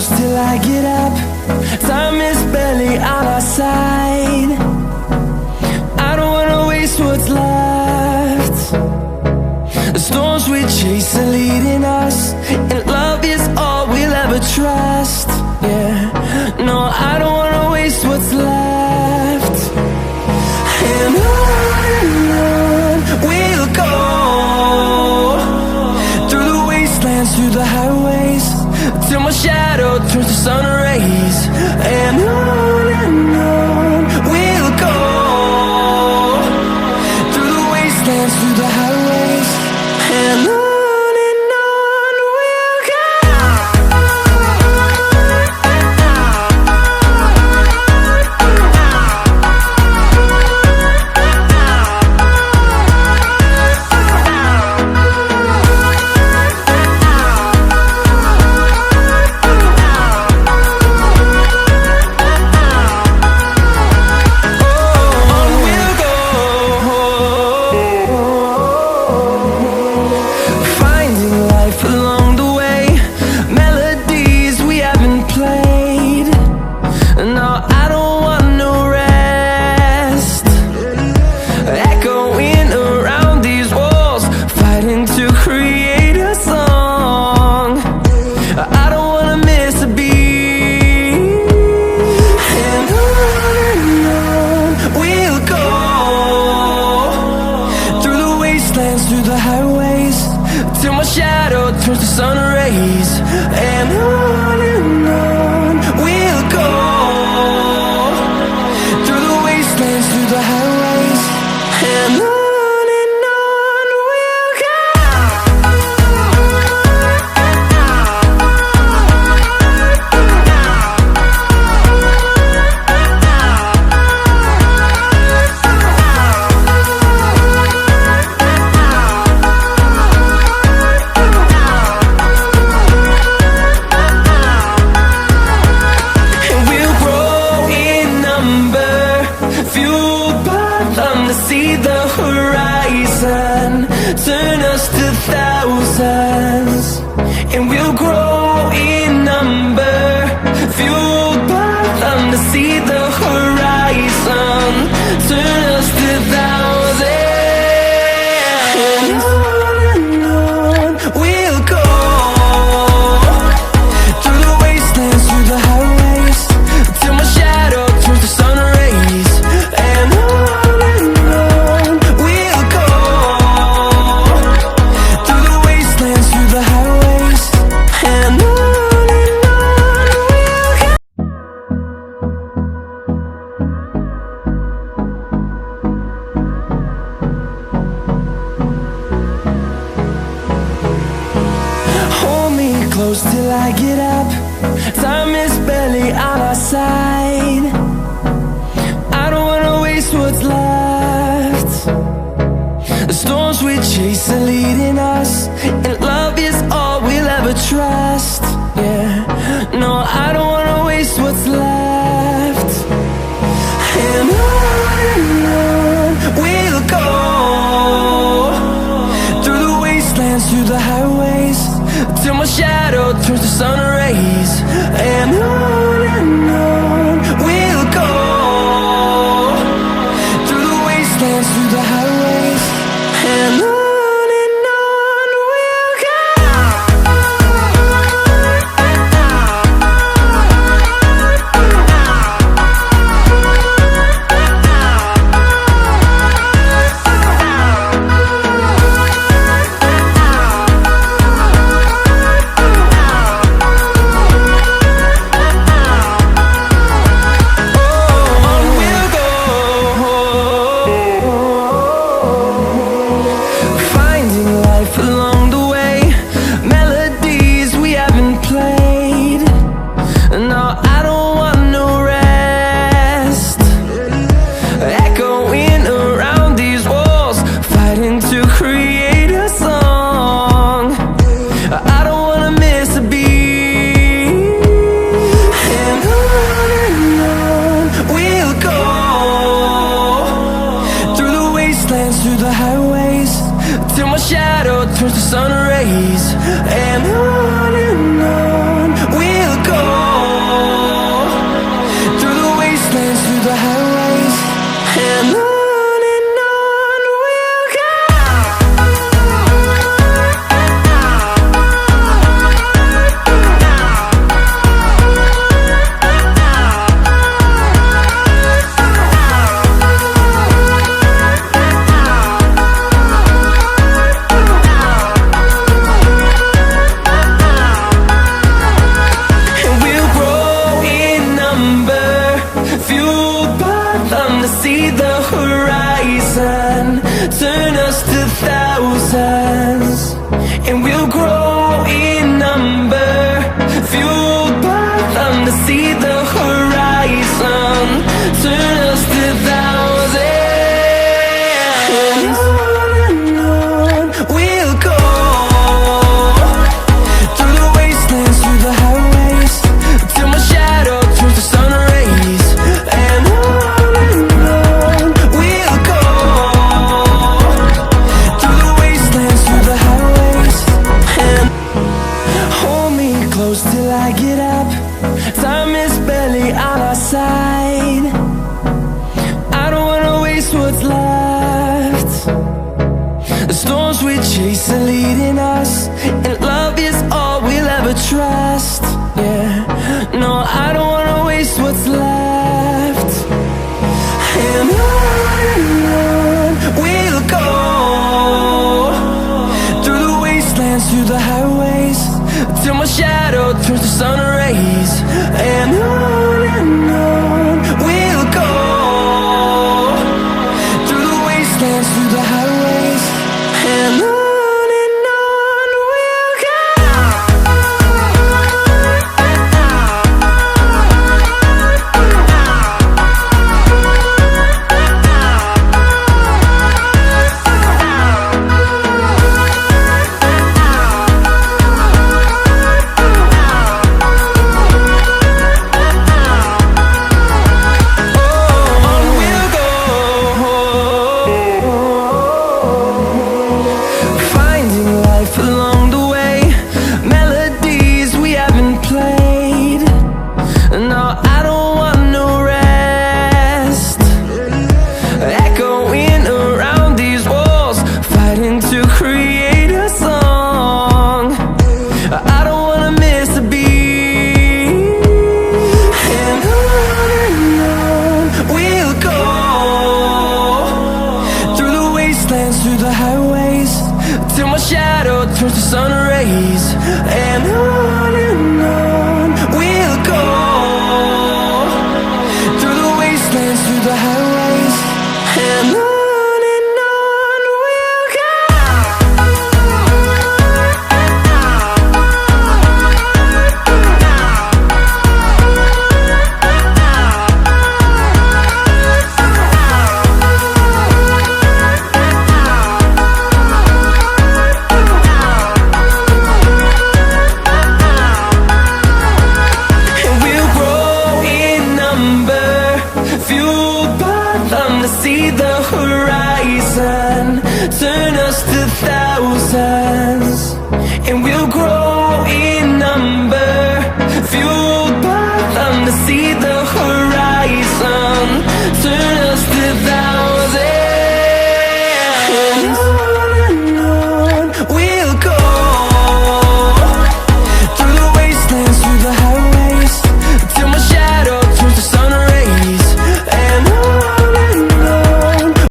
close till I get up. Time is barely on our side. I don't wanna waste what's left. The storms we chase are leading us, and love is all we'll ever trust. Yeah, no, I don't wanna waste what's left. And on we'll go, through the wastelands, through the highways, till my shadow turns to sun rays. And on we'll go, through the wastelands, through the highways, and on we'll go. Through the highways, till my shadow turns to sun rays. And on we'll go, through the wastelands, through the highways, and on we'll go. See the horizon, turn us to thousands, and we'll grow in number, fueled by them. To see the horizon, turn us to thousands, and on we'll go, through the wastelands, through the highways, till my shadow turns to sun rays. And close till I get up. Time is barely on our side. I don't wanna waste what's left. The storms we chase are leading us, and love is all we'll ever trust. Yeah, no, I don't wanna waste what's left. And on we'll go, through the wastelands, through the highways, till my shadow turns to sun rays. And on we'll go, through the wastelands, through the highways, and on we'll go. turns to sun rays, and on we'll go. through the highways, and on we'll go. See the horizon, turn us to thousands, and we'll grow in number, fueled by them to see the horizon, turn us to thousands, and on we'll go, through the wastelands, through the highways, till my shadow turns to sun rays, and on till I get up. Time is barely on our side. I don't wanna waste what's left. The storms we chase are leading us, and love is all we'll ever trust. Yeah, no, I don't wanna waste what's left. And on we'll go, through the wastelands, through the highways, till my shadow turns to sun rays, and on we'll go, through the wastelands, through the highways, and on we'll go. Through the highways, till my shadow turns to sun rays, and on we'll go, through the wastelands, through the highways, and on we'll go. See the horizon, turn us to thousands, and we'll grow in number, fuel